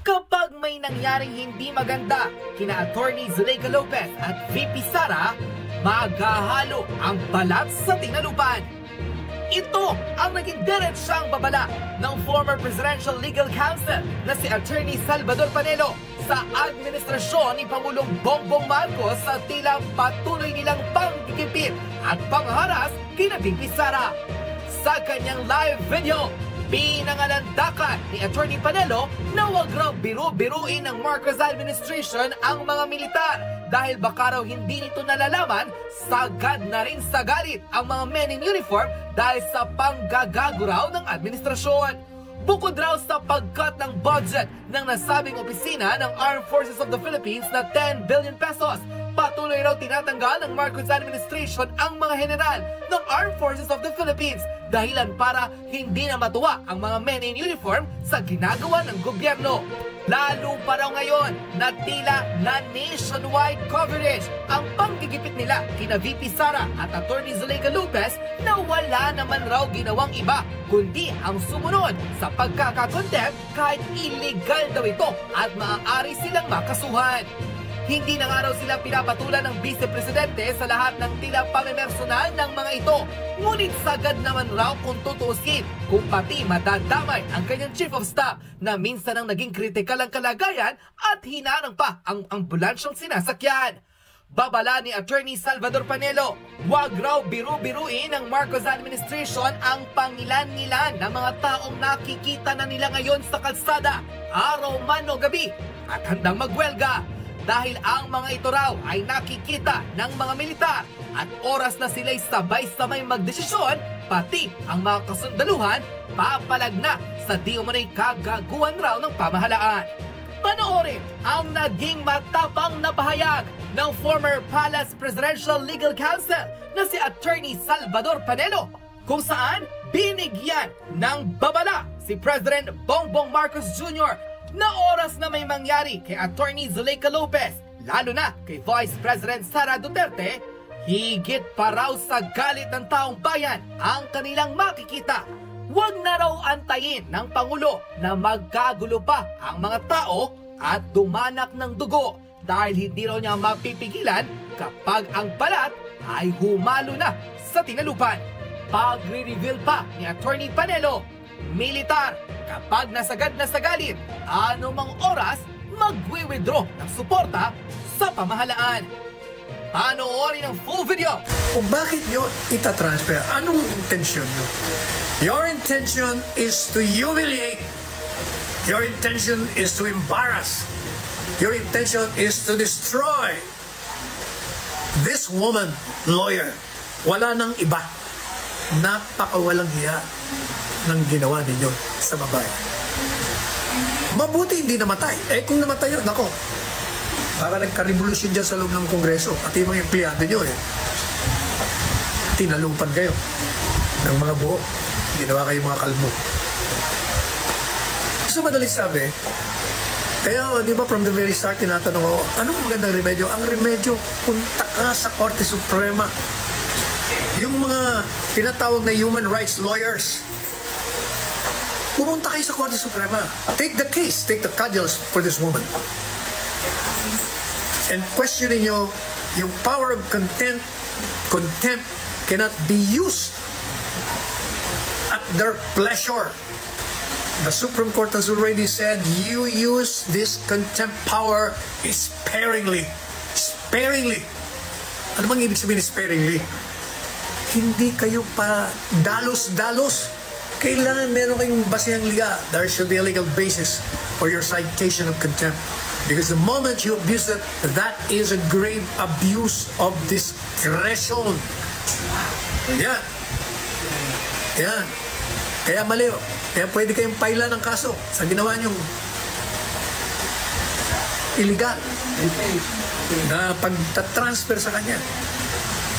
Kapag may nangyaring hindi maganda kina Attorney Zuleika Lopez at VP Sara, maghahalo ang balat sa tinalupan. Ito ang naging diretsyang babala ng former Presidential Legal Counsel na si Attorney Salvador Panelo sa administrasyon ni Pangulong Bongbong Marcos sa tila patuloy nilang panggigipit at pangharas kina VP Sara. Sa kanyang live video, pinangalandakan ni Attorney Panelo na wag raw biru-biruin ng Marcos administration ang mga militar dahil baka raw hindi nito nalalaman, sagad na rin sa galit ang mga men in uniform dahil sa panggagago raw ng administrasyon. Bukod raw sa pagkat ng budget ng nasabing opisina ng Armed Forces of the Philippines na 10 billion pesos, patuloy raw tinatanggal ng Marcos administration ang mga general ng Armed Forces of the Philippines dahilan para hindi na matuwa ang mga men in uniform sa ginagawa ng gobyerno. Lalo pa raw ngayon na tila na nationwide coverage ang panggigipit nila kina VP Sara at Attorney Zuleika Lopez na wala naman raw ginawang iba kundi ang sumunod sa pagkakakontempt kahit illegal daw ito at maaari silang makasuhan. Hindi na nga raw sila pinapatulan ng Vice Presidente sa lahat ng tila pamimersonal ng mga ito. Ngunit sagad naman raw kung tutusin kung pati madadamay ang kanyang Chief of Staff na minsan ang naging kritikal ang kalagayan at hinarang pa ang ambulansyang sinasakyan. Babala ni Attorney Salvador Panelo, wag raw biru-biruin ng Marcos administration ang pangilan-ngilan ng mga taong nakikita na nila ngayon sa kalsada, araw man o gabi, at handang magwelga. Dahil ang mga ito raw ay nakikita ng mga militar at oras na sila'y sabay-sabay magdesisyon, pati ang mga kasundaluhan papalag na sa di umano'y kagaguhan raw ng pamahalaan. Panoorin ang naging matapang na pahayag ng former Palace Presidential Legal Counsel na si Attorney Salvador Panelo, kung saan binigyan ng babala si President Bongbong Marcos Jr. na oras na may mangyari kay Attorney Zuleika Lopez, lalo na kay Vice President Sara Duterte, higit pa raw sa galit ng taong bayan ang kanilang makikita. Huwag na raw antayin ng Pangulo na magkagulo pa ang mga tao at dumanak ng dugo dahil hindi raw niya mapipigilan kapag ang balat ay humalo na sa tinalupan. Pagre-reveal pa ni Attorney Panelo, militar, kapag nasagad na sa galit, anumang oras magwi-withdraw ng suporta sa pamahalaan. Panoorin ang full video. Kung bakit nyo itatransfer? Anong intention nyo? Your intention is to humiliate. Your intention is to embarrass. Your intention is to destroy this woman, lawyer. Wala nang iba. Napakawalang hiya ng ginawa ninyo sa babae. Mabuti hindi namatay. Kung namatay yun, nako, baka nagka-revolution dyan sa loob ng Kongreso. Pati yung mga empleyado nyo tinalupan kayo ng mga buhok. Ginawa kayo mga kalbo. So madaling sabi, kaya di ba from the very start tinatanong ako, anong magandang remedyo? Ang remedyo, punta ka sa Korte Suprema. Yung mga tinatawag na human rights lawyers, pumunta kayo sa Korte Suprema. Take the case, take the cudgels for this woman. And questioning nyo, yung power of contempt cannot be used at their pleasure. The Supreme Court has already said, you use this contempt power sparingly. Sparingly. Ano bang ibig sabihin sparingly? Hindi kayo pa dalos-dalos. Kailangan meron kayong basehang liga. There should be a legal basis for your citation of contempt. Because the moment you abuse it, that is a grave abuse of discretion. Yan. Yan. Kaya mali. Kaya pwede kayong paila ng kaso sa ginawa niyong illegal na pag-transfer sa kanya.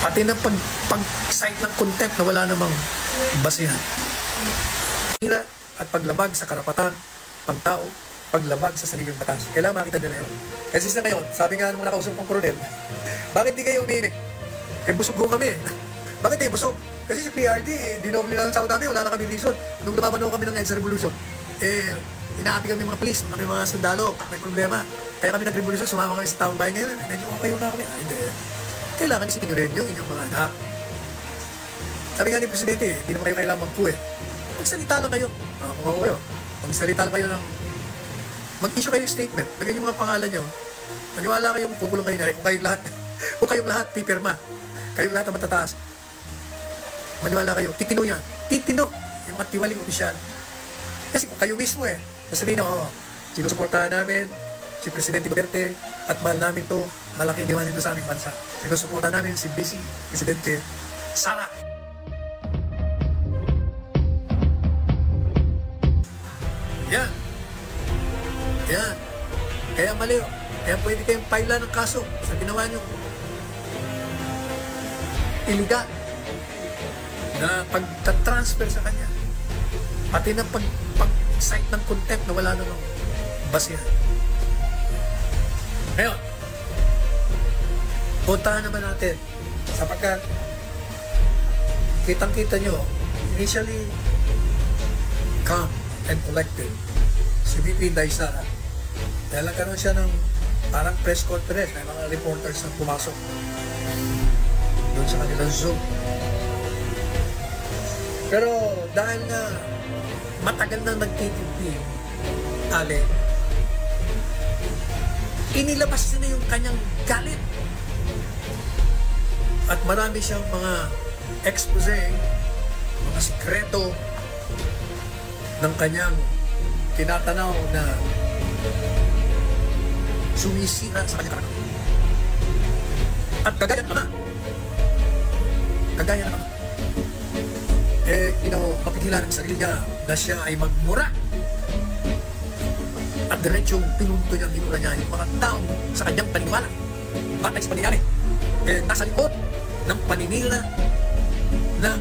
Pati na pag-cite ng contempt na wala namang basihan. At paglabag sa karapatan ng tao, paglabag sa saligang batas. Kailangan makita nila yun. Kasi sa ngayon, sabi nga nung nakausap kong koronel, bakit di kayo umiinig? Busog ko kami. Bakit kayo busog? Kasi sa PRD, dinoble na lang sa natin, wala na kami reason. Nung lumaban kami ng EDSA Revolution, inaapi kami mga polis, kami mga sundalo, may problema. Kaya kami nag-revolusyon, sumama kami sa taong bayan ngayon. Medyo okay na kami. Hindi. Kailangan isipin nyo rin yung inyong mga anak. Sabi nga ni Presidente, hindi naman kayo kailangan magpu eh. Magsalita lang kayo. Magsalita lang kayo ng mag-issue kayo ng statement. Lagyan yung mga pangalan nyo. Maniwala kayong kukulong kayo na rin. Kung kayong lahat pipirma. Kayong lahat ang matataas. Maniwala kayo. Titino yan. Titino. Yung mga tiwaling opisyal. Kasi kung kayo mismo eh. Sasabihin na, sinusuportahan namin si Presidente Duterte at mahal namin to. Malaking gawa nito sa aming bansa. Sinusuportahan namin si Vice Presidente Sara. Yan. Yan. Kaya mali. Kaya pwede kayong paila ng kaso sa ginawa nyo. Iligal. Na pag-transfer sa kanya. Pati na pag-cite ng contempt na wala namang basihan. Ngayon, puntahan naman natin sapagkat kitang-kita nyo, initially calm and collected si VP Inday Sara. Dahil nagkaroon siya ng parang press conference, may mga reporters na pumasok doon sa kanilang Zoom. Pero dahil nga matagal na nagtitipi Ali, inilabas niya yung kanyang galit at marami siyang mga expose, mga sikreto ng kanyang tinatanaw na sumisira sa kanyang karakter. At kagaya naman mapigilan ang sarili niya na siya ay magmura at diretsong pinunto niya, minura niya yung mga tao sa kanyang paniniwala batay sa pangyayari nasa likod ng paninira ng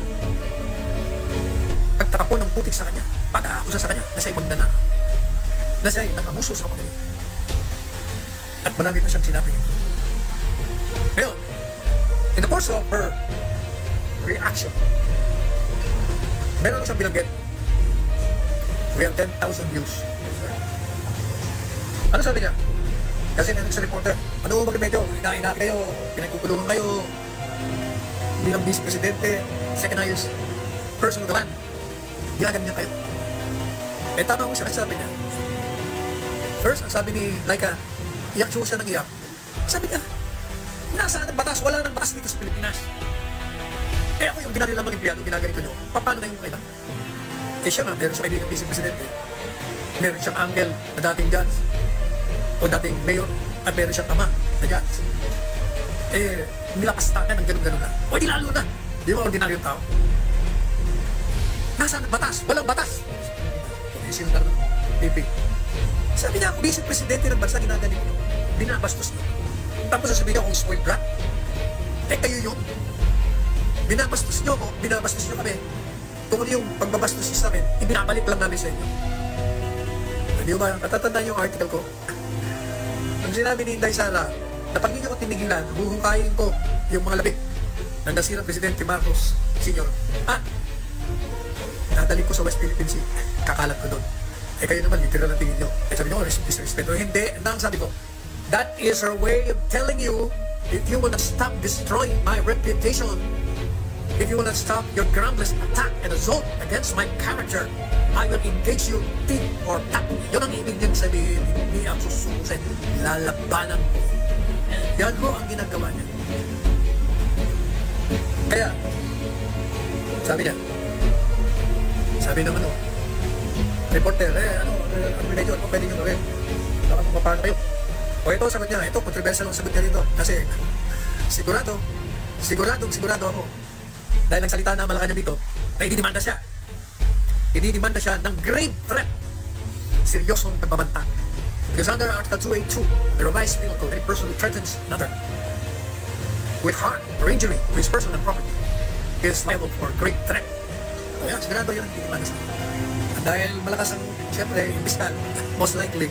pagtatapon ng putik sa kanya, pag-aakusa sa kanya na siya ay magnanakaw, na siya ay nangamuso sa pamilya. At marami pa siyang sinabi. Ngayon, in the course of her reaction, meron siyang binanggit. We have 10,000 views. Ano sabi niya? Kasi nanin sa reporter, ano ba medyo, inaina kayo, pinagkukulungan kayo, bilang Vice Presidente, second highest person of the land. Ginagan niya kayo. Eh tama ko siya kasi sabi niya. First, ang sabi ni Laika, iyak siya ng iyak. Sabi niya, nasaan ang batas? Wala nang batas dito sa Pilipinas. Eh ako yung ginanilang mga empleyado, ginaganito nyo. Paano na yung kailan? Eh siya nga, meron siya kaibigan Vice Presidente. Meron siyang uncle na dating judge o dating mayor at meron siyang ama na judge. Eh, nilapastakan ng ganun-ganun na. O di lalo na. Di ba ordinaryong tao? Nasaan ang batas? Walang batas. Isip na pipi. Sabi niya, Vice Presidente ng bansa, ginaganito nyo. Binabastos nyo. Tapos sasabihin niya kung spoiled brat. Eh kayo yun. Binabastos nyo ko, binabastos nyo kami. Kung ano yung pagbabastos sa amin, ibinabalik lang namin sa inyo. Hindi ba, natatandaan yung article ko. Ang sinabi ni Inday Sara, na pag hindi ko tinigilan, buhukayin ko yung mga labik ng nasirang Presidente Marcos Sr. Nadali ko sa West Philippine Sea, kakalat ko doon. Eh kayo naman, literal na tingin nyo. Eh sabi nyo, disrespect. Hindi, ang sabi ko, that is her way of telling you, if you wanna stop destroying my reputation, if you wanna stop your groundless attack and assault against my character, I will engage you tit or tat. Yun ang ibig niyang sabihin, hindi ang sususin, lalabanan ko. Yan ho ang ginagawa niya. Kaya, sabi naman reporter, ano medyo ano pwede nyo gawin? Baka mapapaan kayo. O ito, sagot niya, ito, controversial ang sagot niya dito. Kasi, sigurado ako. Dahil nagsalita na Malacanang dito, na ididimanda siya. Ididimanda siya ng grave threat. Seryosong pagbabanta. Because under Article 282, the revised penal code, any person who threatens another with harm or injury to his person and property is liable for grave threat. O yan, sigurado yun ang ididimanda siya. At dahil malakas ang, siyempre, yung fiscal, most likely,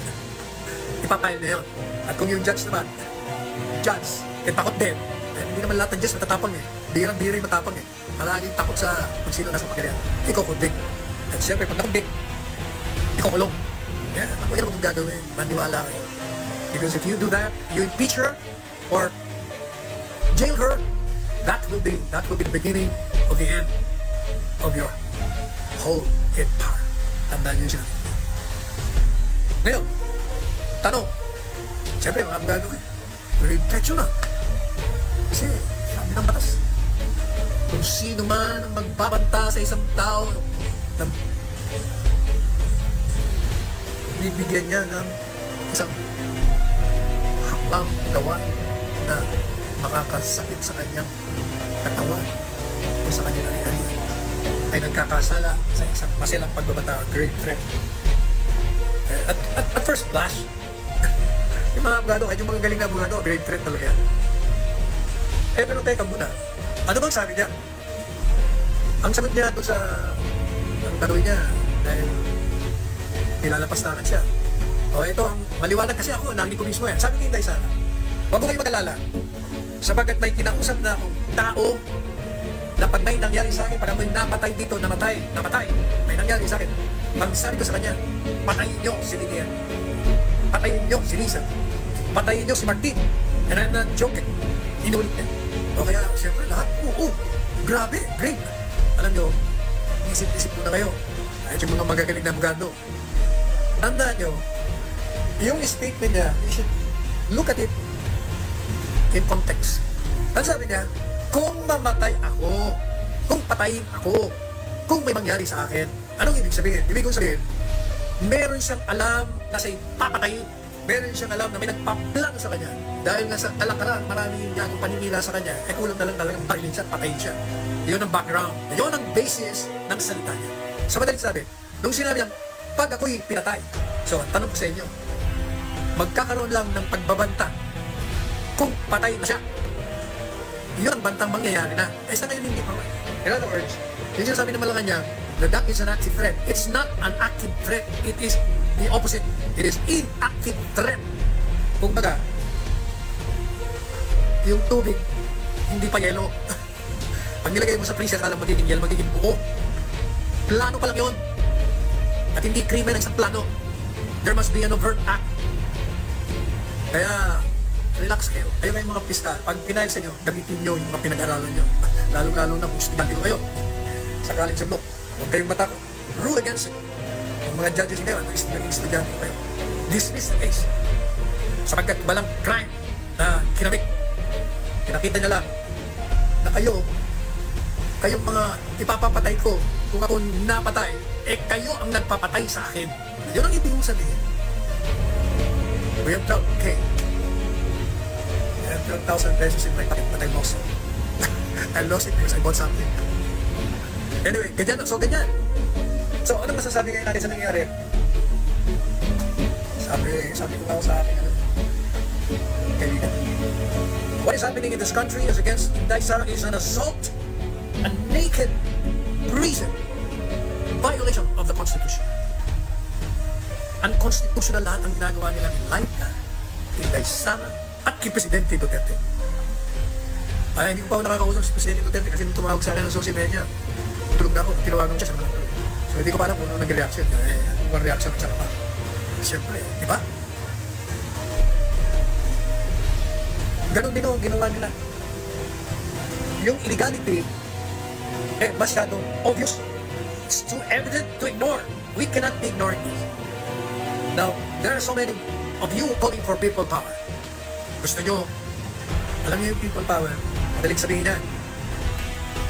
ipapile na yun. At kung yung judge naman, takot din. Hindi naman lahat ng judge matatapang eh. Birang-bira yung matapang eh. Palaging takot sa kung sino nasa pagkariyan. Ikaw kundig. At siyempre, pag nakundig, ikaw kulong. Yeah, ako yan ang gagawin. Maniwala kayo. Because if you do that, you impeach her or jail her, that will be the beginning of the end of your whole empire. Tandaan niyo siya. Ngayon, tanong. Siyempre, ang gagawin. Retrecho na. Kasi, sabi ng batas, kung sino man ang magbabanta sa isang tao, bibigyan niya ng isang hakbang gawain na makakasakit sa kanyang katawan o sa kanyang ari-ari ay nagkakasala sa isang masilang pagbabanta, great threat. At first blush, yung mga abogado, kahit yung mga galing na abogado, great threat talaga yan. Pero teka muna, ano bang sabi niya? Ang sagot niya doon sa ang gagawin niya dahil nilalapastanan siya. O ito, ang maliwanag kasi ako, narinig ko mismo yan. Sabi ni Inday Sara, huwag mo kayo mag-alala. Sabagat may kinausap na akong tao na pag may nangyari sa akin, pag may napatay dito, namatay, may nangyari sa akin, magsabi ko sa kanya, patayin niyo si Lidia. Patayin niyo si Lisa. Patayin niyo si Martin. And I'm not joking. Inulit niya. O kaya, siyempre, lahat, grabe, great. Alam niyo, isip-isip muna kayo. Kahit yung mga magagaling na abogado. Tandaan niyo, yung statement niya, you should look at it in context. Ang sabi niya, kung mamatay ako, kung patayin ako, kung may mangyari sa akin, anong ibig sabihin? Ibig kong sabihin, meron siyang alam na siya'y papatayin. Meron siyang alam na may nagpaplang sa kanya. Dahil nga sa alakaran, marami niya akong paninira sa kanya, eh kulang na lang talagang parilin siya, patayin siya. Yun ang background. Yun ang basis ng salita niya. Sa madaling sabi, nung sinabi niya, pag ako'y pinatay, so tanong ko sa inyo, magkakaroon lang ng pagbabanta kung patay na siya. Yun ang bantang mangyayari na. Eh sa ngayon hindi pa. In other words, yung sinasabi ng Malacanang na that is an active threat. It's not an active threat. It is the opposite. It is inactive threat. Kung baga, yung tubig, hindi pa yelo. Pag nilagay mo sa freezer, alam magiging yelo, magiging buo. Plano pa lang yun. At hindi krimen ang isang plano. There must be an overt act. Kaya, relax kayo. Kayo kayong mga piskal. Pag pinahil sa inyo, gamitin nyo yung mga pinag-aralan nyo. Lalo-lalo na kung estudyante kayo. Sa college of law. Huwag kayong matakot. Rule against it. Yung mga judges kayo, naging estudyante kayo. Dismiss the case. Sapagkat walang crime na kinamit. Kinakita niya lang na kayong mga ipapapatay ko, kung ako napatay, eh kayo ang nagpapatay sa akin. Yun ang ibig mong sabihin. We have 12K. I have 12,000 pesos in my pocket, but I lost it. I lost it because I bought something. Anyway, ganyan. So, ganyan. So, ano masasabi ngayon natin sa nangyari? Sabi ko sa akin, kaibigan. What is happening in this country is against Inday Sara is an assault, a naked, brazen violation of the Constitution. Unconstitutional lahat ang ginagawa nila ni Laika, Inday Sara, at kay Presidente Duterte. Ay, hindi ko pa ako nakakausap si Presidente Duterte kasi nung tumawag sa akin ng social media, tulog na ako, tinawagan siya sa mga tulog. So, hindi ko pa alam kung anong nag-reaction. Anong reaction at saka pa. Siyempre, di ba? Ganon din ang ginawa nila. Yung illegality, masyadong obvious. It's too evident to ignore. We cannot be ignoring this. Now, there are so many of you calling for people power. Gusto nyo, alam niyo yung people power, madaling sabihin yan.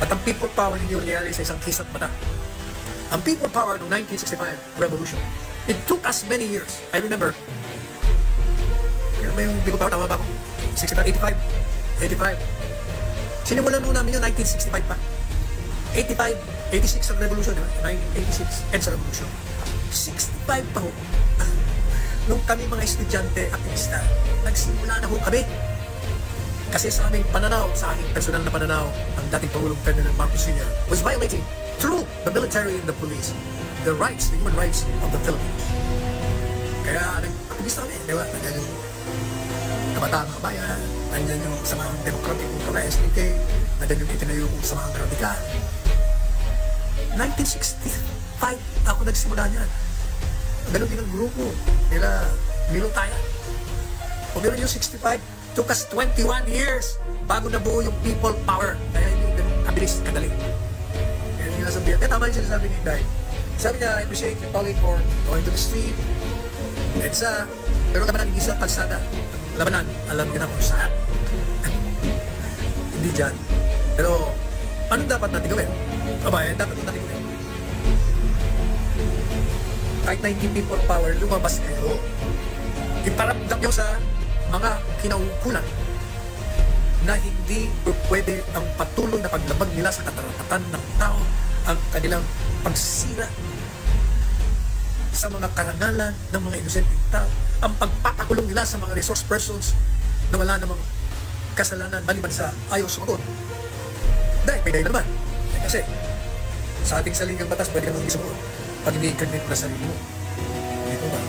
At ang people power hindi yung nangyari sa isang kisat mata. Ang people power ng 1965 revolution, it took us many years. I remember, may yung people power, tama ba ako? 85. Sinimulan muna namin yung 1965 pa. 85, 86 ang revolution, 1986 ends revolution. 65 pa ho. Nung kami mga estudyante, aktivista, nagsimula na ho kami. Kasi sa aming pananaw, sa aking personal na pananaw, ang dating Pangulong Ferdinand Marcos Sr. was violating, through the military and the police, the rights, the human rights of the Philippines. Kaya nag-aktivista kami, di ba? Nandiyan yung kabataan mga bayan, nandiyan yung samahang demokratik kung SDK, nandiyan yung itinayo kung samahang radikal. 1965 ako nagsimula niyan. Ganun din ang grupo nila Milutaya. O meron yung 65, took us 21 years bago nabuo yung people power. Kaya hindi ganun kabilis, kadali. Kaya yung nasabihan. Kaya tama yung sinasabi ni Inday. Sabi niya, I appreciate you calling for going to the street. EDSA, pero naman ang isang kalsada. Labanan, alam niyo na kung saan. Hindi dyan. Pero, anong dapat natin gawin? Dapat natin gawin. Kahit na hindi people power, lumabas kayo. Iparamdam nyo sa mga kinaukulan na hindi pwede ang patuloy na paglabag nila sa katarapatan ng tao, ang kanilang pagsira sa mga karangalan ng mga inosenteng tao, ang pagpapakulong nila sa mga resource persons na wala namang kasalanan maliban sa ayaw sumagot. Dahil may dahil naman. Kasi sa ating saligang batas, pwede namang isumagot pag hindi incarnate na sarili mo. Dito ba?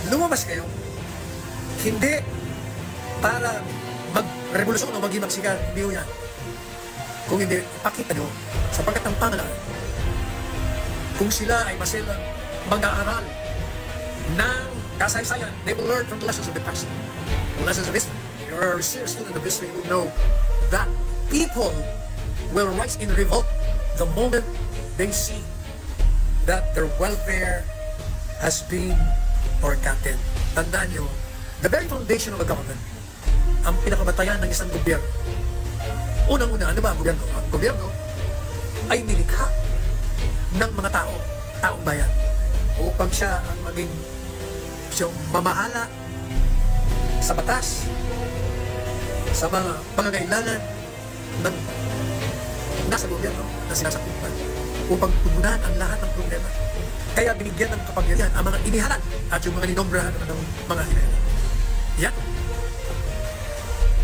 Lumabas kayo, hindi para mag-revolusyon o maging magsigal, hindi ho yan. Kung hindi, pakita nyo sapagkat ang pangalan, kung sila ay masilang mag-aaral ng kasaysayan, they will learn from the lessons of the past. The lessons of history. If you're a serious student of history, you will know that people will rise in revolt the moment they see that their welfare has been forgotten. Tandaan nyo, the very foundation of a government, ang pinakabatayan ng isang gobyerno. Unang-una, ano ba ang gobyerno? Ang gobyerno ay nilikha ng mga tao, taong bayan, upang siya ang maging siyang mamahala sa batas, sa mga pangangailangan ng nasa gobyerno na sinasakupan, upang tugunan ang lahat ng problema. Kaya binigyan ng kapangyarihan ang mga inihalan at yung mga ninombrahan ng mga inihalan. Yan.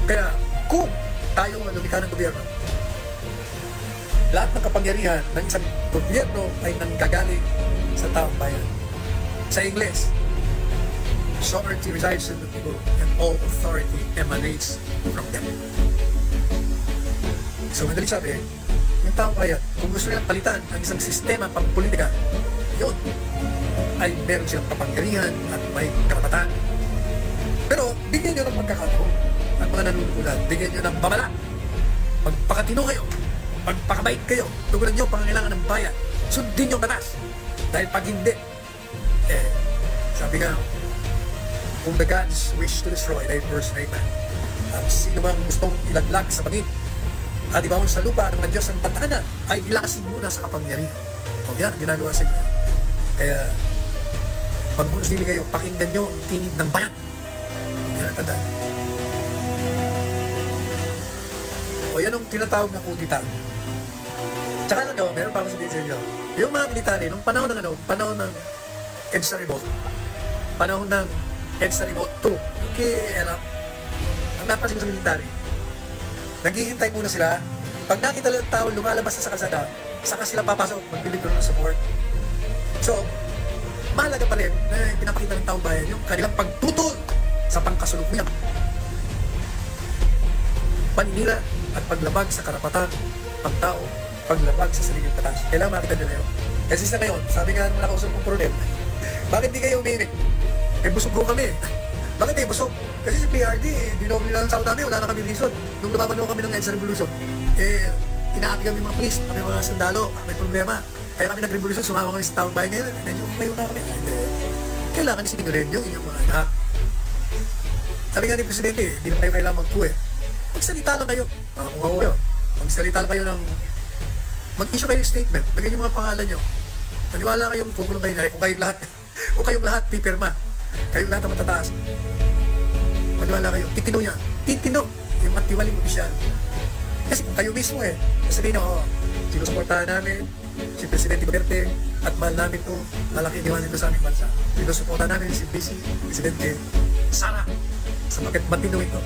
Kaya kung tayo ang lumikha ng gobyerno, lahat ng kapangyarihan ng isang gobyerno ay nanggagaling sa taong bayan. Sa Ingles, sovereignty resides in the people and all authority emanates from them. So, madaling sabi, yung taong bayan, kung gusto nilang palitan ang isang sistema pang-politika, yun ay meron silang kapangyarihan at may karapatan. Pero, bigyan nyo ng pagkakataon at mga nanunukulan. Bigyan nyo ng babala. Magpakatino kayo. Magpakabait kayo. Tugunan nyo pangangailangan ng bayan. Sundin yung batas. Dahil pag hindi, sabi nga, kung the gods wish to destroy, they first made man. At sino bang gustong ilaglag sa bangin at ibawon sa lupa ng Diyos ang tatanan, ay ilasin muna sa kapangyarihan. O yan, ginagawa sa inyo. Kaya, pag musili kayo, pakinggan nyo ang tinig ng bayan. Yan, tandaan. O yan ang tinatawag na kudita. Tsaka ano, meron pa ako sabihin sa inyo. Yung mga military, nung panahon ng EDSA Revolt, panahon ng EDSA Revolt 2, okay, ang napasin sa military, naghihintay muna sila. Pag nakita lang tao lumalabas na sa kalsada, saka sila papasok, magbibigay ng support. So, mahalaga pa rin na pinapakita ng taong bayan yung kanilang pagtutol sa pangkasulukuyang paninira at paglabag sa karapatan ng tao, paglabag sa sariling batas. Kailangan makita nila yun. Kasi sa ngayon, sabi nga nung nakausap kong koronel, bakit di kayo umiinig? Busog ko kami. Bakit kayo busog? Kasi sa PRD, dinoble na lang sa namin, wala na kami reason. Nung lumaban kami ng EDSA Revolution, inaati kami mga police, kami mga sundalo, may problema. Kaya kami nag-revolution, sumama kami sa taong bayan ngayon, medyo umayo na kami. Kailangan isipin nyo rin yung inyong mga anak. Sabi nga ni Presidente, hindi na kayo kailangan magpuwe. Magsalita lang kayo. Kung ako kayo, magsalita lang kayo ng mag-issue kayo yung statement, lagyan yung mga pangalan nyo. Maniwala kayong pupunong kayo na kung kayong lahat pipirma. Kayong lahat ang matataas. Maniwala kayo, titino niya. Titino yung matiwaling opisyal. Kasi kung kayo mismo sabihin nyo, sinusuportahan namin si Presidente Duterte at mahal namin ito, malaki iniwan nito sa aming bansa. Sinusuportahan namin si Presidente Sara sa bakit matino ito.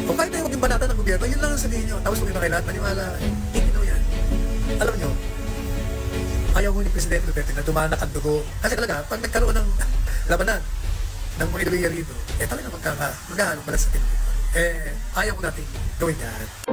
Kung kahit tayo maging banata ng gobyerno, yun lang ang sabihin nyo. Tapos kung iba kayo lahat, maniwala, titino yan. Alam nyo, ayaw mo ni Presidente Duterte na dumanak ang dugo. Kasi talaga, pag nagkaroon ng labanan ng mga ideolohiya rito, talaga maghahalong balas sa Pilipinas. Ayaw mo natin gawin yan.